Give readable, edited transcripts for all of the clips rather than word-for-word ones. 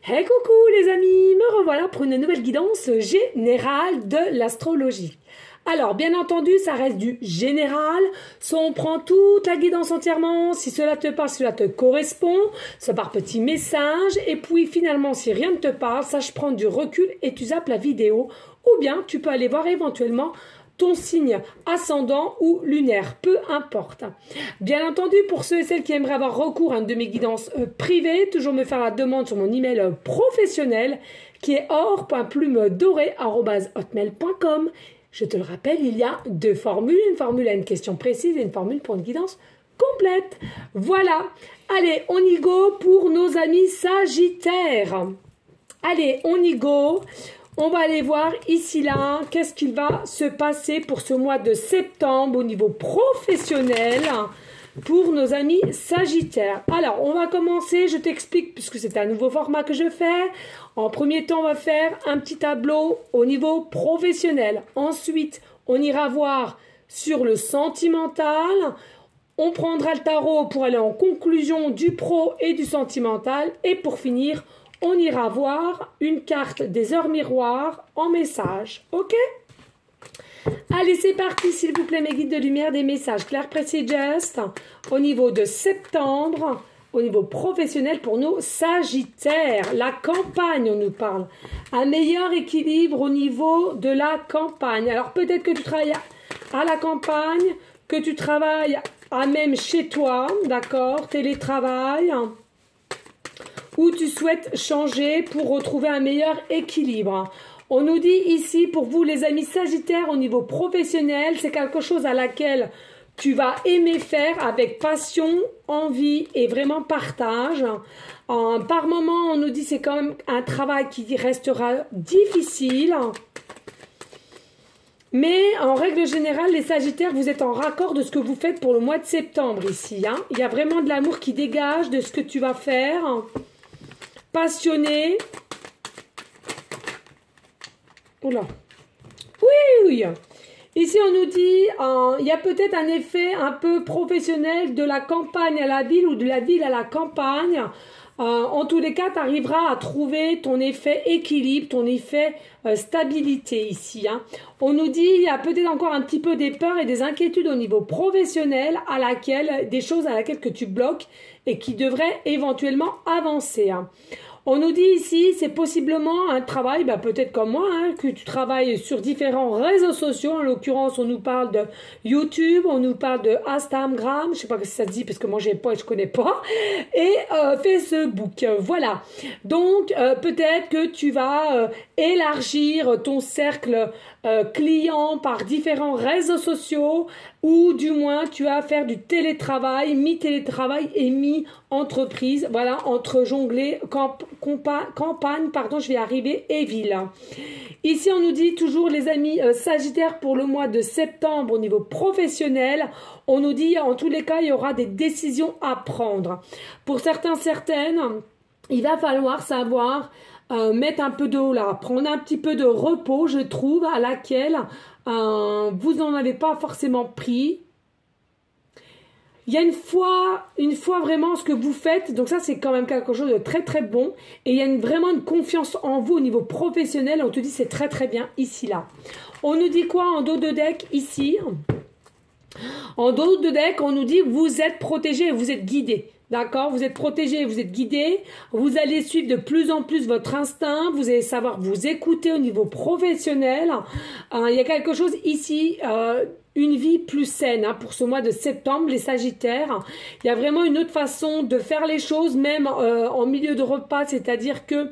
Hey coucou les amis, me revoilà pour une nouvelle guidance générale de l'astrologie. Alors bien entendu ça reste du général, soit on prend toute la guidance entièrement, si cela te parle, si cela te correspond, soit par petits messages, et puis finalement si rien ne te parle, sache prendre du recul et tu zappes la vidéo, ou bien tu peux aller voir éventuellement ton signe ascendant ou lunaire, peu importe. Bien entendu, pour ceux et celles qui aimeraient avoir recours à une de mes guidances privées, toujours me faire la demande sur mon email professionnel qui est or.plumedorée@hotmail.com. Je te le rappelle, il y a deux formules, une formule à une question précise et une formule pour une guidance complète. Voilà, allez, on y go pour nos amis Sagittaires. Allez, on y go. On va aller voir ici là, qu'est-ce qu'il va se passer pour ce mois de septembre au niveau professionnel pour nos amis Sagittaires. Alors, on va commencer, je t'explique, puisque c'est un nouveau format que je fais. En premier temps, on va faire un petit tableau au niveau professionnel. Ensuite, on ira voir sur le sentimental. On prendra le tarot pour aller en conclusion du pro et du sentimental. Et pour finir, on ira voir une carte des heures miroirs en message. Ok? Allez, c'est parti, s'il vous plaît, mes guides de lumière, des messages clairs, précis, just. Au niveau de septembre, au niveau professionnel pour nos Sagittaires. La campagne, on nous parle. Un meilleur équilibre au niveau de la campagne. Alors, peut-être que tu travailles à la campagne, que tu travailles à même chez toi, d'accord? Télétravail. Ou tu souhaites changer pour retrouver un meilleur équilibre. On nous dit ici, pour vous les amis Sagittaires, au niveau professionnel, c'est quelque chose à laquelle tu vas aimer faire avec passion, envie et vraiment partage. Par moment, on nous dit c'est quand même un travail qui restera difficile. Mais en règle générale, les Sagittaires, vous êtes en raccord de ce que vous faites pour le mois de septembre ici. Il y a vraiment de l'amour qui dégage de ce que tu vas faire. Passionné. Oula. Oui. Ici, on nous dit, il y a peut-être un effet un peu professionnel de la campagne à la ville ou de la ville à la campagne. En tous les cas, tu arriveras à trouver ton effet équilibre, ton effet stabilité ici. On nous dit, il y a peut-être encore un petit peu des peurs et des inquiétudes au niveau professionnel des choses à laquelle que tu bloques et qui devraient éventuellement avancer. On nous dit ici, c'est possiblement un travail, peut-être comme moi, que tu travailles sur différents réseaux sociaux. En l'occurrence, on nous parle de YouTube, on nous parle de Instagram, je sais pas si ça se dit parce que moi je connais pas, et Facebook. Voilà. Donc peut-être que tu vas élargir ton cercle client par différents réseaux sociaux, ou du moins tu vas faire du télétravail, mi-télétravail et mi-entreprise, voilà, entre jongler, campagne, je vais y arriver, et ville. Ici, on nous dit toujours, les amis Sagittaires, pour le mois de septembre, au niveau professionnel, on nous dit, en tous les cas, il y aura des décisions à prendre. Pour certaines, il va falloir savoir mettre un peu de haut là, prendre un petit peu de repos, je trouve, à laquelle vous n'en avez pas forcément pris. Il y a une fois vraiment ce que vous faites, donc ça c'est quand même quelque chose de très très bon, et il y a vraiment une confiance en vous au niveau professionnel, on te dit c'est très très bien ici là. On nous dit quoi en dos de deck ici? En dos de deck, on nous dit vous êtes protégé et vous êtes guidé. D'accord, vous êtes protégé, vous êtes guidé, vous allez suivre de plus en plus votre instinct, vous allez savoir vous écouter au niveau professionnel. Il y a quelque chose ici, une vie plus saine pour ce mois de septembre, les Sagittaires. Il y a vraiment une autre façon de faire les choses, même en milieu de repas, c'est-à-dire que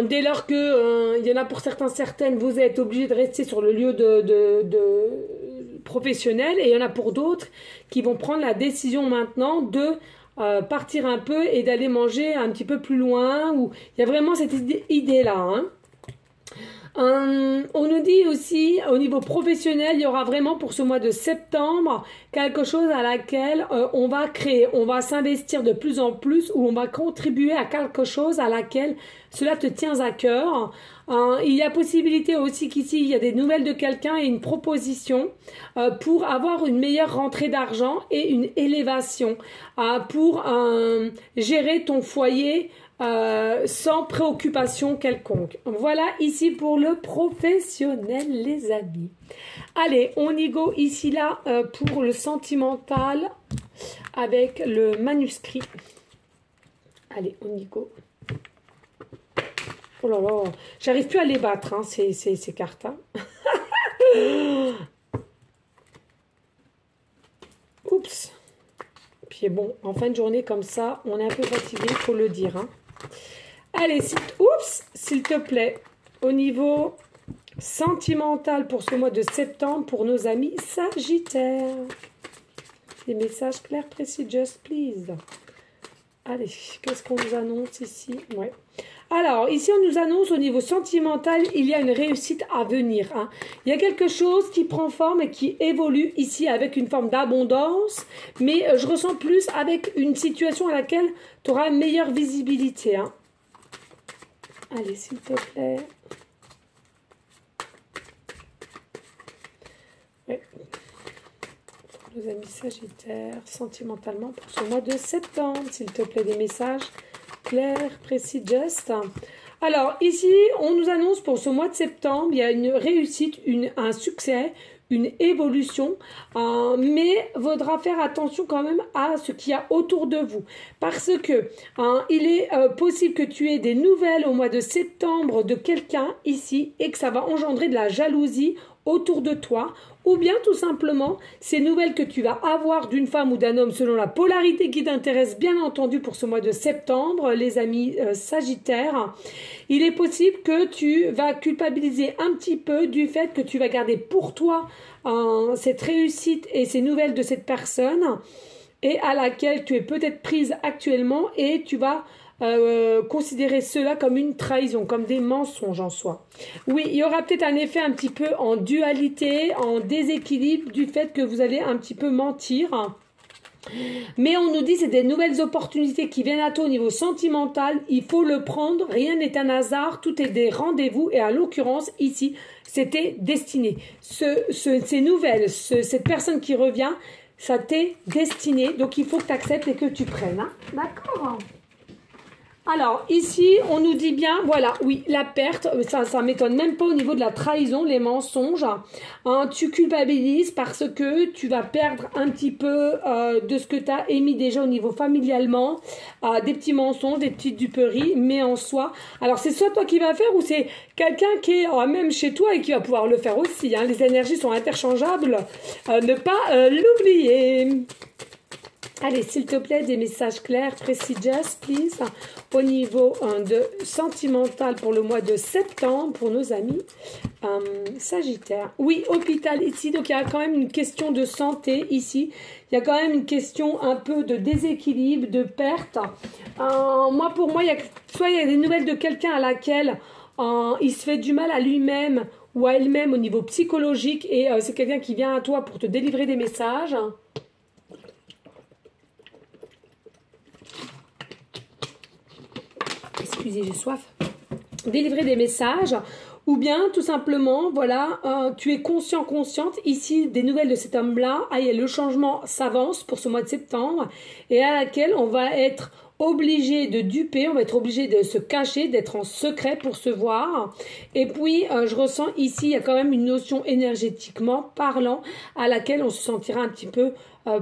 dès lors que il y en a pour certaines, vous êtes obligé de rester sur le lieu de professionnel, et il y en a pour d'autres qui vont prendre la décision maintenant de partir un peu et d'aller manger un petit peu plus loin, où il y a vraiment cette idée-là. On nous dit aussi, au niveau professionnel, il y aura vraiment pour ce mois de septembre quelque chose à laquelle on va créer, on va s'investir de plus en plus, ou on va contribuer à quelque chose à laquelle cela te tient à cœur. Il y a possibilité aussi qu'ici, il y a des nouvelles de quelqu'un et une proposition pour avoir une meilleure rentrée d'argent et une élévation, pour gérer ton foyer sans préoccupation quelconque. Voilà ici pour le professionnel, les amis. Allez, on y go ici là pour le sentimental avec le manuscrit. Allez, on y go. Oh là là, j'arrive plus à les battre, hein, ces cartes. Hein. Oups. Puis bon, en fin de journée comme ça, on est un peu fatigué, il faut le dire. Hein. Allez, oups, s'il te plaît, au niveau sentimental pour ce mois de septembre, pour nos amis Sagittaires. Des messages clairs, précis, just please. Allez, qu'est-ce qu'on nous annonce ici? Ouais. Alors, ici, on nous annonce au niveau sentimental, il y a une réussite à venir. Hein. Il y a quelque chose qui prend forme et qui évolue ici avec une forme d'abondance, mais je ressens plus avec une situation à laquelle tu auras une meilleure visibilité. Hein. Allez, s'il te plaît. Ouais. Pour nos amis Sagittaires, sentimentalement pour ce mois de septembre, s'il te plaît, des messages clair, précis, just. Alors, ici, on nous annonce pour ce mois de septembre, il y a une réussite, un succès, une évolution, mais vaudra faire attention quand même à ce qu'il y a autour de vous. Parce que il est possible que tu aies des nouvelles au mois de septembre de quelqu'un ici et que ça va engendrer de la jalousie autour de toi, ou bien tout simplement ces nouvelles que tu vas avoir d'une femme ou d'un homme selon la polarité qui t'intéresse bien entendu pour ce mois de septembre, les amis Sagittaires. Il est possible que tu vas culpabiliser un petit peu du fait que tu vas garder pour toi cette réussite et ces nouvelles de cette personne et à laquelle tu es peut-être prise actuellement et tu vas considérer cela comme une trahison, comme des mensonges en soi. Oui, il y aura peut-être un effet un petit peu en dualité, en déséquilibre du fait que vous allez un petit peu mentir. Mais on nous dit c'est des nouvelles opportunités qui viennent à toi au niveau sentimental. Il faut le prendre. Rien n'est un hasard. Tout est des rendez-vous. Et à l'occurrence, ici, c'était destiné. Ces nouvelles, cette personne qui revient, ça t'est destiné. Donc, il faut que tu acceptes et que tu prennes. Hein. D'accord ? Alors, ici, on nous dit bien, voilà, oui, la perte, ça m'étonne même pas au niveau de la trahison, les mensonges. Hein, tu culpabilises parce que tu vas perdre un petit peu de ce que tu as émis déjà au niveau familialement, des petits mensonges, des petites duperies, mais en soi. Alors, c'est soit toi qui vas faire ou c'est quelqu'un qui est même chez toi et qui va pouvoir le faire aussi. Hein. Les énergies sont interchangeables, ne pas l'oublier. Allez, s'il te plaît, des messages clairs, précis, just, please, au niveau de sentimental pour le mois de septembre, pour nos amis Sagittaires. Oui, hôpital ici, donc il y a quand même une question de santé ici. Il y a quand même une question un peu de déséquilibre, de perte. Pour moi, soit il y a des nouvelles de quelqu'un à laquelle il se fait du mal à lui-même ou à elle-même au niveau psychologique et c'est quelqu'un qui vient à toi pour te délivrer des messages. Excusez, j'ai soif. Délivrer des messages ou bien tout simplement, voilà, tu es conscient, consciente, ici des nouvelles de cet homme-là, le changement s'avance pour ce mois de septembre et à laquelle on va être obligé de duper, on va être obligé de se cacher, d'être en secret pour se voir. Et puis, je ressens ici, il y a quand même une notion énergétiquement parlant à laquelle on se sentira un petit peu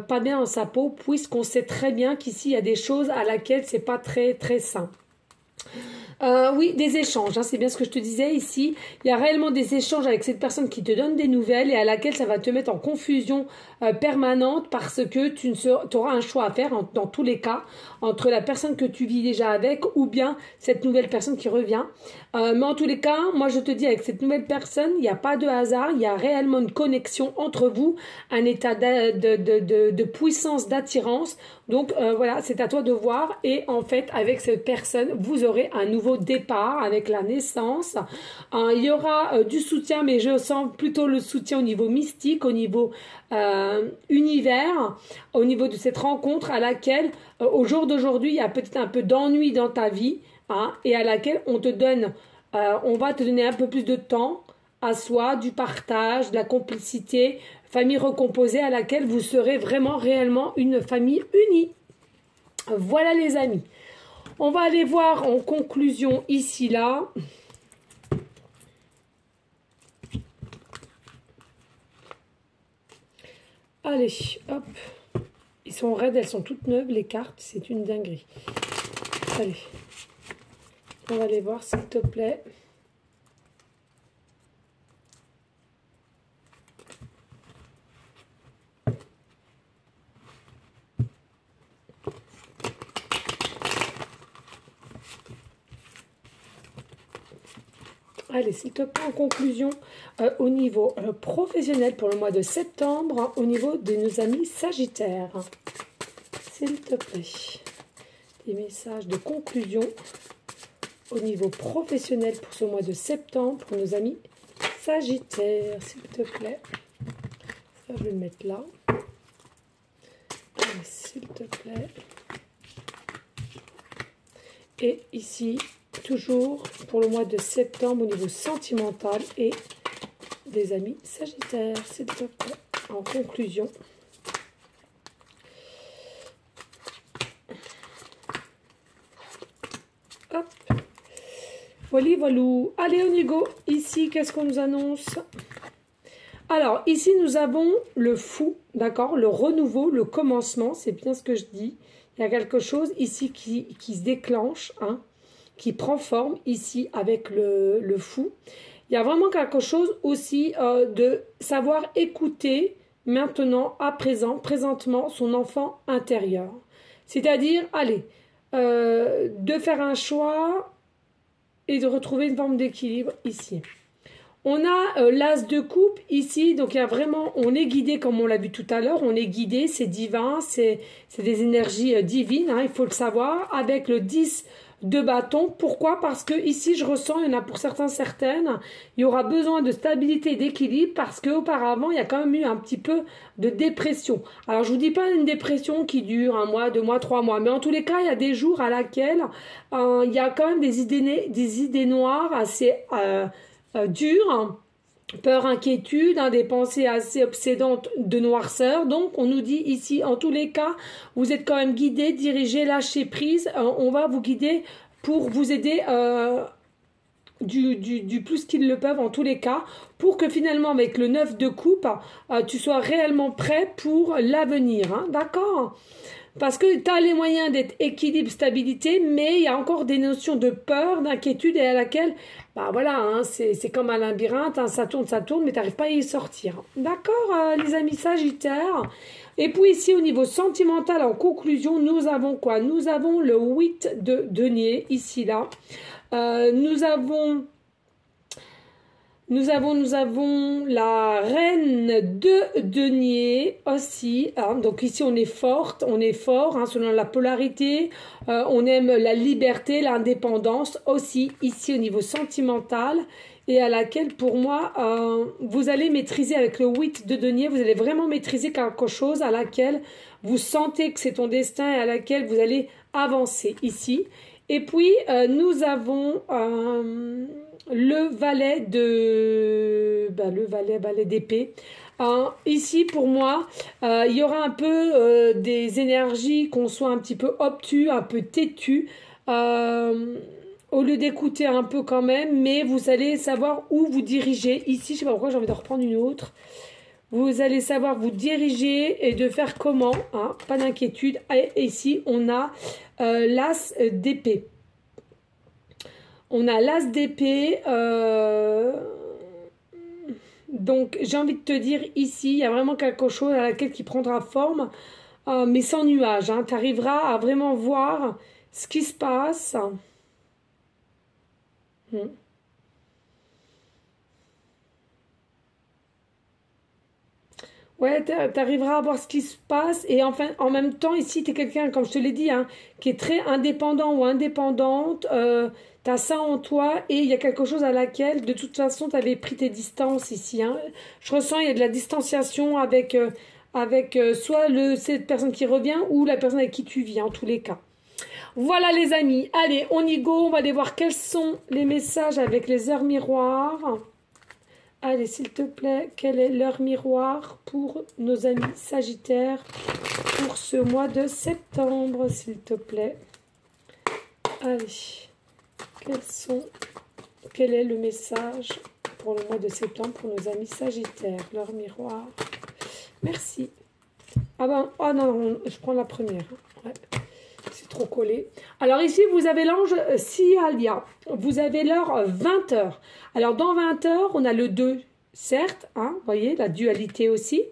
pas bien dans sa peau puisqu'on sait très bien qu'ici, il y a des choses à laquelle c'est pas très, très sain. Oui, des échanges, hein, c'est bien ce que je te disais ici. Il y a réellement des échanges avec cette personne qui te donne des nouvelles et à laquelle ça va te mettre en confusion permanente parce que tu auras un choix à faire dans tous les cas entre la personne que tu vis déjà avec ou bien cette nouvelle personne qui revient. Mais en tous les cas, moi je te dis avec cette nouvelle personne, il n'y a pas de hasard, il y a réellement une connexion entre vous, un état de puissance, d'attirance. Donc voilà, c'est à toi de voir et en fait avec cette personne, vous aurez un nouveau départ avec la naissance. Il y aura du soutien, mais je sens plutôt le soutien au niveau mystique, au niveau univers, au niveau de cette rencontre à laquelle au jour d'aujourd'hui il y a peut-être un peu d'ennui dans ta vie et à laquelle on va te donner un peu plus de temps à soi, du partage, de la complicité, famille recomposée à laquelle vous serez vraiment réellement une famille unie. Voilà les amis. On va aller voir en conclusion ici, là. Allez, hop. Ils sont raides, elles sont toutes neuves, les cartes. C'est une dinguerie. Allez. On va aller voir, s'il te plaît. Allez, s'il te plaît, en conclusion, au niveau professionnel pour le mois de septembre, au niveau de nos amis Sagittaires. S'il te plaît. Des messages de conclusion au niveau professionnel pour ce mois de septembre pour nos amis Sagittaires. S'il te plaît. Ça, je vais le mettre là. Allez, s'il te plaît. Et ici, toujours pour le mois de septembre au niveau sentimental et des amis Sagittaires, s'il te plaît. En conclusion. Hop. Voilà, voilà. Allez, on y go. Ici, qu'est-ce qu'on nous annonce? Alors, ici, nous avons le fou, d'accord? Le renouveau, le commencement, c'est bien ce que je dis. Il y a quelque chose ici qui se déclenche, hein, qui prend forme ici avec le fou. Il y a vraiment quelque chose aussi de savoir écouter maintenant, à présent, présentement, son enfant intérieur. C'est-à-dire, allez, de faire un choix et de retrouver une forme d'équilibre ici. On a l'as de coupe ici, donc il y a vraiment, on est guidé comme on l'a vu tout à l'heure, on est guidé, c'est divin, c'est des énergies divines, hein, il faut le savoir, avec le 10 de bâton. Pourquoi? Parce que ici je ressens, il y en a pour certains, certaines, il y aura besoin de stabilité et d'équilibre parce qu'auparavant il y a quand même eu un petit peu de dépression. Alors je vous dis pas une dépression qui dure 1 mois, 2 mois, 3 mois, mais en tous les cas il y a des jours à laquelle il y a quand même des idées noires assez dures, hein. Peur, inquiétude, hein, des pensées assez obsédantes de noirceur. Donc, on nous dit ici, en tous les cas, vous êtes quand même guidé, dirigé, lâché prise. On va vous guider pour vous aider du plus qu'ils le peuvent, en tous les cas, pour que finalement, avec le 9 de coupe, tu sois réellement prêt pour l'avenir. Hein, d'accord? Parce que tu as les moyens d'être équilibre, stabilité, mais il y a encore des notions de peur, d'inquiétude et à laquelle, bah voilà, hein, c'est comme un labyrinthe, hein, ça tourne, mais tu n'arrives pas à y sortir. D'accord, les amis Sagittaires? Et puis ici, au niveau sentimental, en conclusion, nous avons quoi? Nous avons le 8 de denier, ici, là. Nous avons la reine de denier aussi, hein. Donc ici on est forte, on est fort, hein, selon la polarité, on aime la liberté, l'indépendance aussi ici au niveau sentimental et à laquelle pour moi vous allez maîtriser avec le 8 de denier, vous allez vraiment maîtriser quelque chose à laquelle vous sentez que c'est ton destin et à laquelle vous allez avancer ici. Et puis nous avons le valet de valet d'épée. Ici pour moi il y aura un peu des énergies, qu'on soit un petit peu obtus, un peu têtu, au lieu d'écouter un peu quand même, mais vous allez savoir où vous dirigez. Ici je sais pas pourquoi j'ai envie de reprendre une autre. Vous allez savoir vous diriger et de faire comment, hein, pas d'inquiétude. Et ici on a l'as d'épée. On a l'as d'épée, donc j'ai envie de te dire ici, il y a vraiment quelque chose à laquelle qui prendra forme, mais sans nuage, hein. Tu arriveras à vraiment voir ce qui se passe. Ouais, tu arriveras à voir ce qui se passe et enfin, en même temps, ici, tu es quelqu'un, comme je te l'ai dit, hein, qui est très indépendant ou indépendante. Tu as ça en toi et il y a quelque chose à laquelle, de toute façon, tu avais pris tes distances ici. Hein. Je ressens, il y a de la distanciation avec soit cette personne qui revient ou la personne avec qui tu vis, en tous les cas. Voilà les amis, allez, on y go, on va aller voir quels sont les messages avec les heures miroirs. Allez, s'il te plaît, quel est l'heure miroir pour nos amis Sagittaires pour ce mois de septembre, s'il te plaît? Allez, quel est le message pour le mois de septembre pour nos amis Sagittaires? Leur miroir. Merci. Ah ben, oh non, je prends la première. Ouais, c'est trop collé. Alors ici, vous avez l'ange Sialia. Vous avez l'heure 20 h. Alors dans 20 h, on a le 2, certes, hein, vous voyez, la dualité aussi.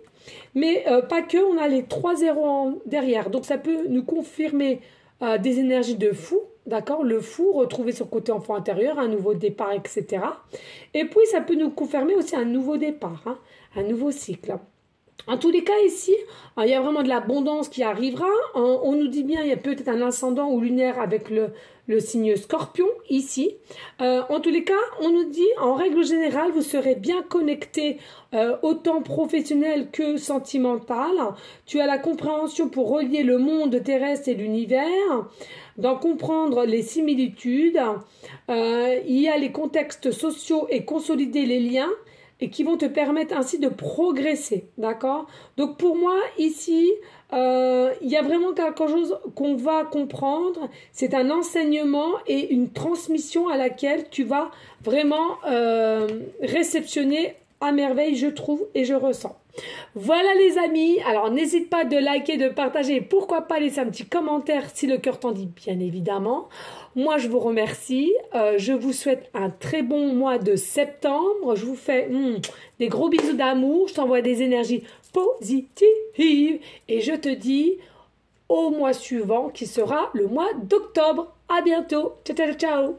Mais pas que, on a les 3 zéros derrière. Donc ça peut nous confirmer des énergies de fou, d'accord? Le fou, retrouver son côté enfant intérieur, un nouveau départ, etc. Et puis ça peut nous confirmer aussi un nouveau départ, hein, un nouveau cycle. En tous les cas, ici, il y a vraiment de l'abondance qui arrivera. On nous dit bien, il y a peut-être un ascendant ou lunaire avec le signe Scorpion, ici. En tous les cas, on nous dit, en règle générale, vous serez bien connecté, autant professionnel que sentimental. Tu as la compréhension pour relier le monde terrestre et l'univers, d'en comprendre les similitudes. Il y a les contextes sociaux et consolider les liens, et qui vont te permettre ainsi de progresser, d'accord? Donc pour moi, ici, il y a vraiment quelque chose qu'on va comprendre. C'est un enseignement et une transmission à laquelle tu vas vraiment réceptionner à merveille, je trouve, et je ressens. Voilà les amis, alors n'hésite pas de liker, de partager, pourquoi pas laisser un petit commentaire si le cœur t'en dit, bien évidemment. Moi je vous remercie, je vous souhaite un très bon mois de septembre, je vous fais des gros bisous d'amour, je t'envoie des énergies positives et je te dis au mois suivant qui sera le mois d'octobre. À bientôt, ciao ciao ciao.